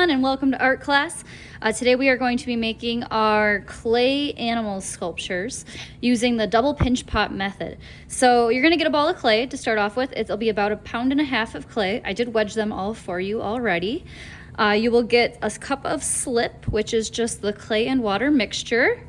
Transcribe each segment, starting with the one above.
everyone, and welcome to art class. Today we are going to be making our clay animal sculptures using the double pinch pot method. So you're going to get a ball of clay to start off with. It'll be about 1.5 pounds of clay. I did wedge them all for you already. You will get a cup of slip, which is just the clay and water mixture.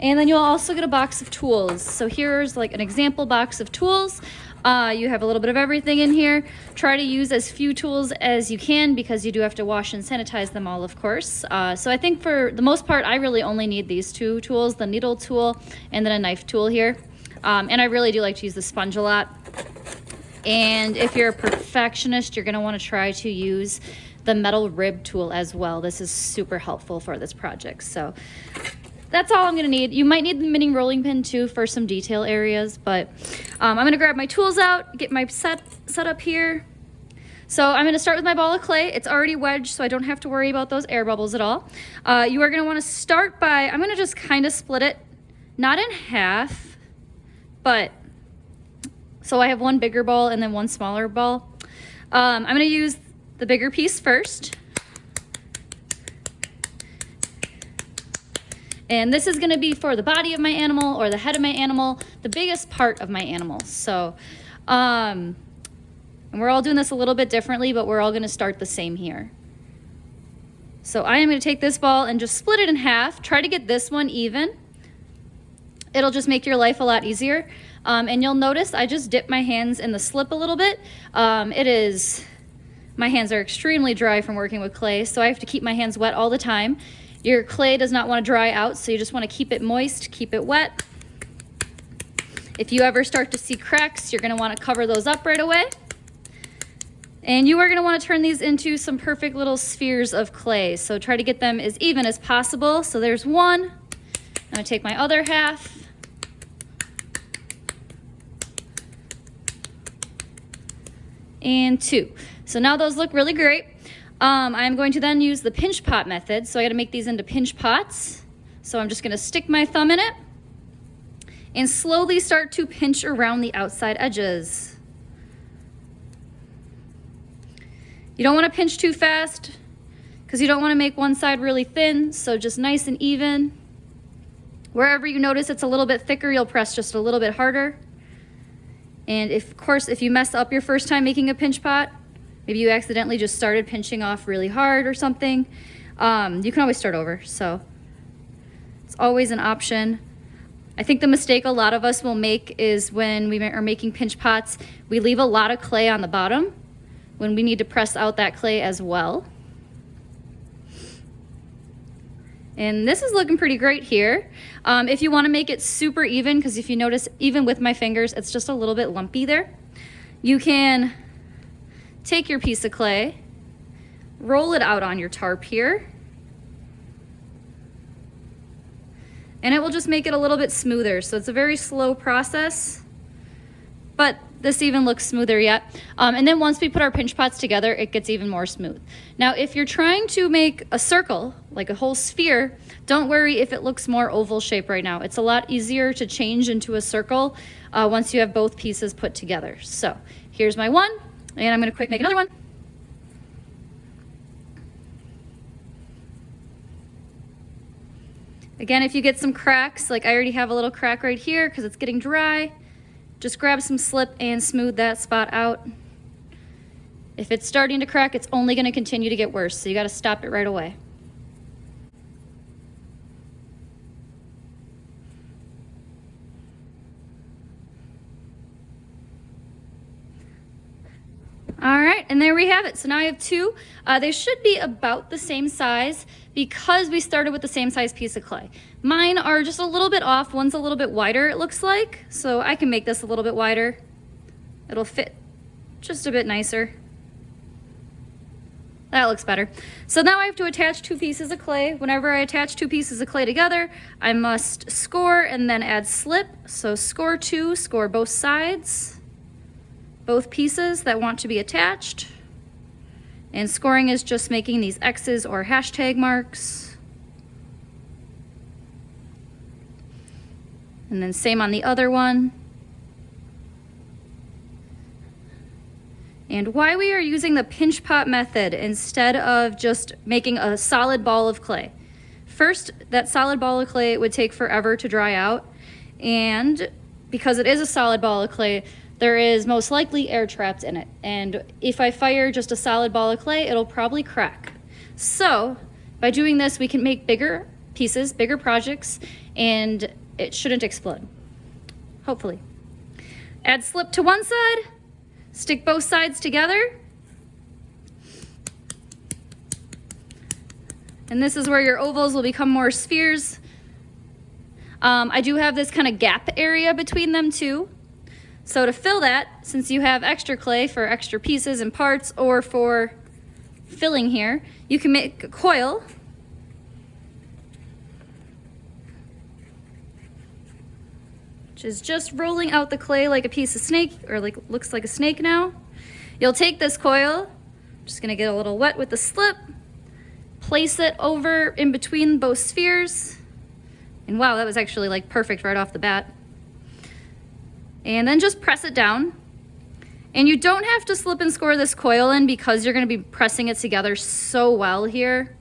And then you'll also get a box of tools. So here's like an example box of tools. You have a little bit of everything in here. Try to use as few tools as you can because you do have to wash and sanitize them all, of course. So I think for the most part, I really only need these two tools, the needle tool and then a knife tool here. And I really do like to use the sponge a lot. And if you're a perfectionist, you're gonna wanna try to use the metal rib tool as well. This is super helpful for this project. So that's all I'm gonna need. You might need the mini rolling pin too for some detail areas, but I'm gonna grab my tools out, get my set up here. So I'm gonna start with my ball of clay. It's already wedged, so I don't have to worry about those air bubbles at all. You are gonna wanna start by, I'm gonna just kind of split it, not in half, but, so I have one bigger ball and then one smaller ball. I'm gonna use the bigger piece first. And this is gonna be for the body of my animal or the head of my animal, the biggest part of my animal. So, and we're all doing this a little bit differently, but we're all gonna start the same here. So I am gonna take this ball and just split it in half. Try to get this one even. It'll just make your life a lot easier. And you'll notice I just dip my hands in the slip a little bit. My hands are extremely dry from working with clay, so I have to keep my hands wet all the time. Your clay does not want to dry out, so you just want to keep it moist, keep it wet. If you ever start to see cracks, you're going to want to cover those up right away. And you are going to want to turn these into some perfect little spheres of clay. So try to get them as even as possible. So there's one. I'm going to take my other half. And two. So now those look really great. I'm going to then use the pinch pot method. So I got to make these into pinch pots. So I'm just going to stick my thumb in it and slowly start to pinch around the outside edges. You don't want to pinch too fast because you don't want to make one side really thin. So just nice and even. Wherever you notice it's a little bit thicker, you'll press just a little bit harder. And of course, if you mess up your first time making a pinch pot, maybe you accidentally just started pinching off really hard or something, you can always start over. So it's always an option. I think the mistake a lot of us will make is when we are making pinch pots, we leave a lot of clay on the bottom when we need to press out that clay as well. And this is looking pretty great here. If you want to make it super even, because if you notice, even with my fingers, it's just a little bit lumpy there, you can take your piece of clay, roll it out on your tarp here, and it will just make it a little bit smoother. So it's a very slow process, but this even looks smoother yet. And then once we put our pinch pots together, it gets even more smooth. Now, if you're trying to make a circle, like a whole sphere, don't worry if it looks more oval shape right now. It's a lot easier to change into a circle once you have both pieces put together. So here's my one. And I'm gonna quick make another one. Again, if you get some cracks, like I already have a little crack right here because it's getting dry, just grab some slip and smooth that spot out. If it's starting to crack, it's only gonna continue to get worse, so you gotta stop it right away. All right, and there we have it. So now I have two. They should be about the same size because we started with the same size piece of clay. Mine are just a little bit off. One's a little bit wider, it looks like. So I can make this a little bit wider. It'll fit just a bit nicer. That looks better. So now I have to attach two pieces of clay. Whenever I attach two pieces of clay together, I must score and then add slip. So score two, score both sides, both pieces that want to be attached. And scoring is just making these X's or hashtag marks. And then same on the other one. And why we are using the pinch pot method instead of just making a solid ball of clay. First, that solid ball of clay would take forever to dry out, and because it is a solid ball of clay, there is most likely air trapped in it. And if I fire just a solid ball of clay, it'll probably crack. So by doing this, we can make bigger pieces, bigger projects, and it shouldn't explode, hopefully. Add slip to one side, stick both sides together, and this is where your ovals will become more spheres. I do have this kind of gap area between them too. So to fill that, since you have extra clay for extra pieces and parts or for filling here, you can make a coil. Which is just rolling out the clay like a piece of snake, or like looks like a snake now. You'll take this coil, just gonna get a little wet with the slip, place it over in between both spheres. And wow, that was actually like perfect right off the bat. And then just press it down. And you don't have to slip and score this coil in because you're gonna be pressing it together so well here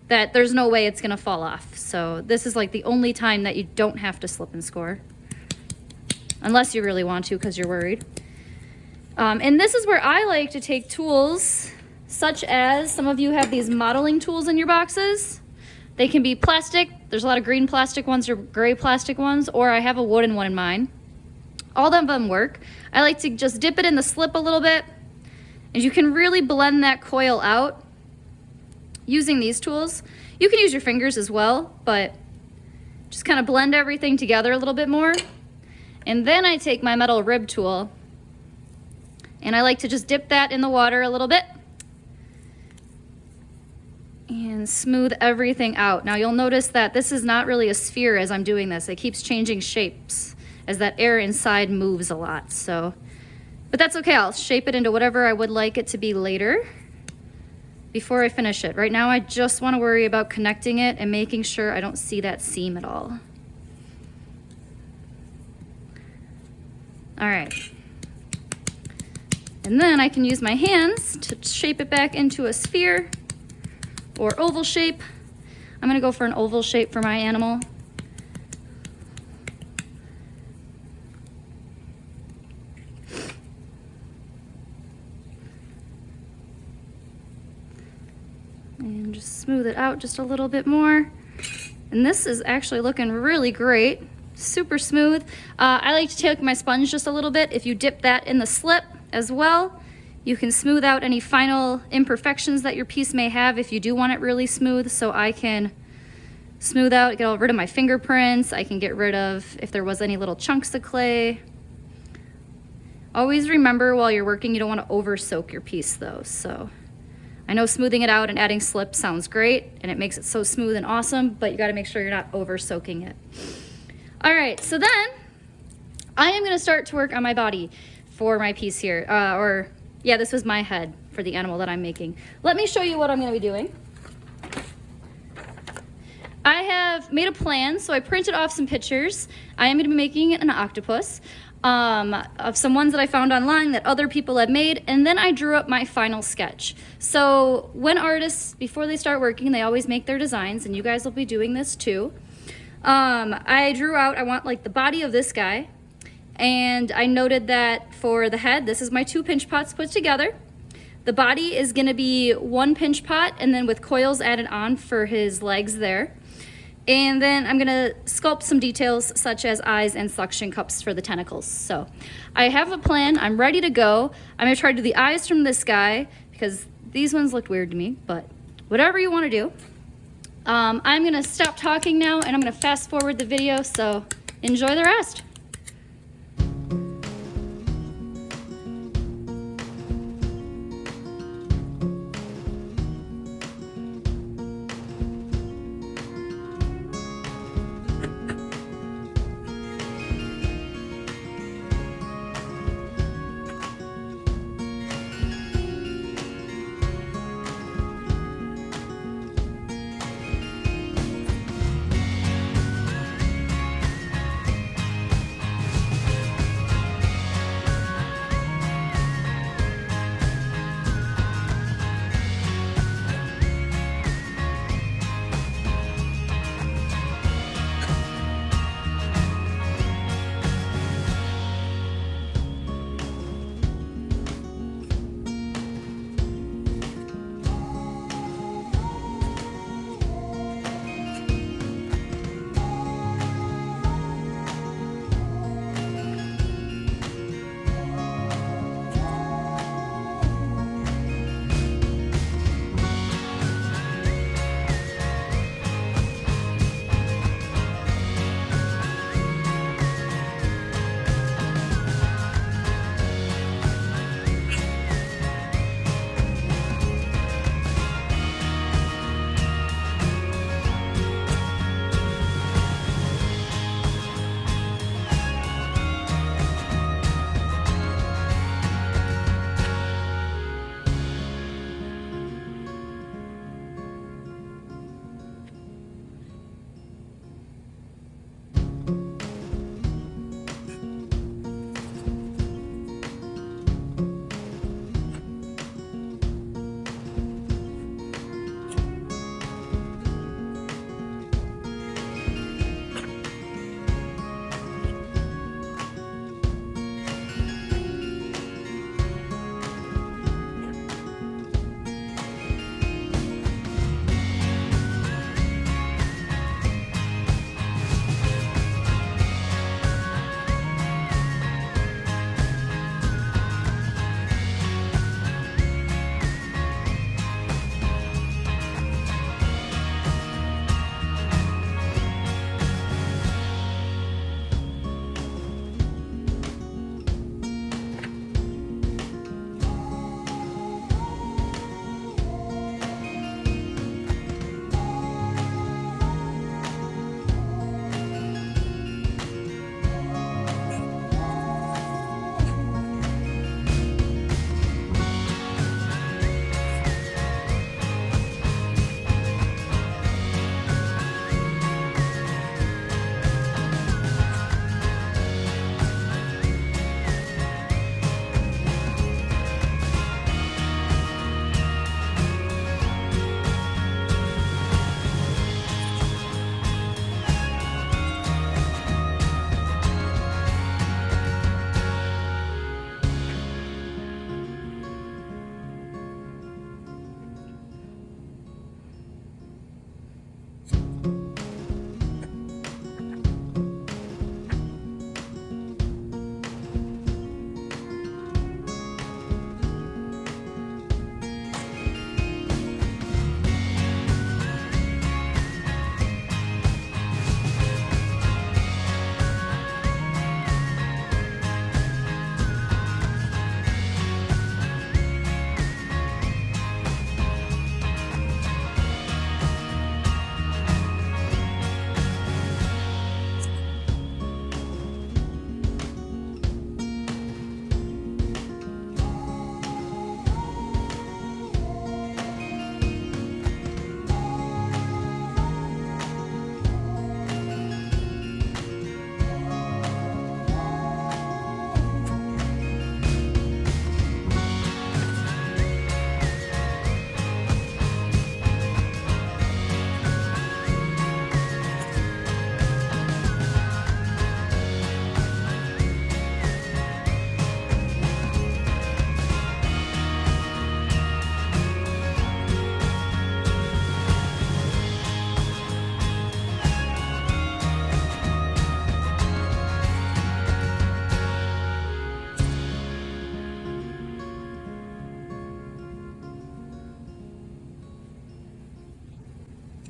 that there's no way it's gonna fall off. So this is like the only time that you don't have to slip and score. Unless you really want to because you're worried. And this is where I like to take tools such as, some of you have these modeling tools in your boxes. They can be plastic. There's a lot of green plastic ones or gray plastic ones, or I have a wooden one in mine. All of them work. I like to just dip it in the slip a little bit, and you can really blend that coil out using these tools. You can use your fingers as well, but just kind of blend everything together a little bit more. And then I take my metal rib tool, and I like to just dip that in the water a little bit and smooth everything out. Now you'll notice that this is not really a sphere as I'm doing this. It keeps changing shapes as that air inside moves a lot. So, but that's okay. I'll shape it into whatever I would like it to be later before I finish it. Right now I just want to worry about connecting it and making sure I don't see that seam at all. All right. And then I can use my hands to shape it back into a sphere or oval shape. I'm gonna go for an oval shape for my animal. And just smooth it out just a little bit more. And this is actually looking really great. Super smooth. I like to take my sponge just a little bit. If you dip that in the slip as well, you can smooth out any final imperfections that your piece may have if you do want it really smooth. So I can smooth out, get rid of my fingerprints. I can get rid of if there was any little chunks of clay. Always remember while you're working, you don't want to over soak your piece though. So I know smoothing it out and adding slip sounds great and it makes it so smooth and awesome, but you got to make sure you're not over soaking it. All right, so then I am gonna start to work on my body for my piece here. Yeah, this was my head for the animal that I'm making. Let me show you what I'm gonna be doing. I have made a plan, so I printed off some pictures. I am gonna be making an octopus of some ones that I found online that other people have made, and then I drew up my final sketch. So when artists, before they start working, they always make their designs, and you guys will be doing this too. I drew out, I want like the body of this guy, and I noted that for the head, this is my 2 pinch pots put together. The body is gonna be 1 pinch pot and then with coils added on for his legs there. And then I'm gonna sculpt some details such as eyes and suction cups for the tentacles. So I have a plan, I'm ready to go. I'm gonna try to do the eyes from this guy because these ones looked weird to me, but whatever you wanna do. I'm gonna stop talking now and I'm gonna fast forward the video, so enjoy the rest.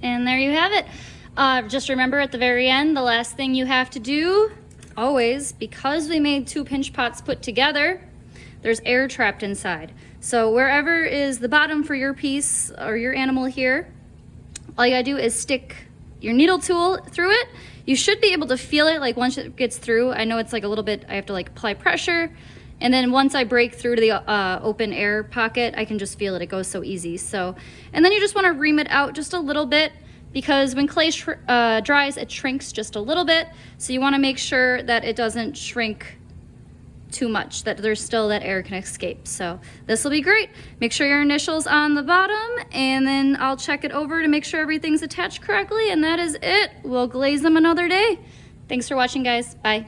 And there you have it. Just remember at the very end, the last thing you have to do, always, because we made 2 pinch pots put together, there's air trapped inside. So wherever is the bottom for your piece or your animal here, all you gotta do is stick your needle tool through it. You should be able to feel it, like once it gets through. I know it's like a little bit, I have to like apply pressure. And then once I break through to the open air pocket, I can just feel it. It goes so easy. So, and then you just wanna ream it out just a little bit, because when clay dries, it shrinks just a little bit. So you wanna make sure that it doesn't shrink too much, that there's still that air can escape. So this will be great. Make sure your initials on the bottom, and then I'll check it over to make sure everything's attached correctly, and that is it. We'll glaze them another day. Thanks for watching, guys. Bye.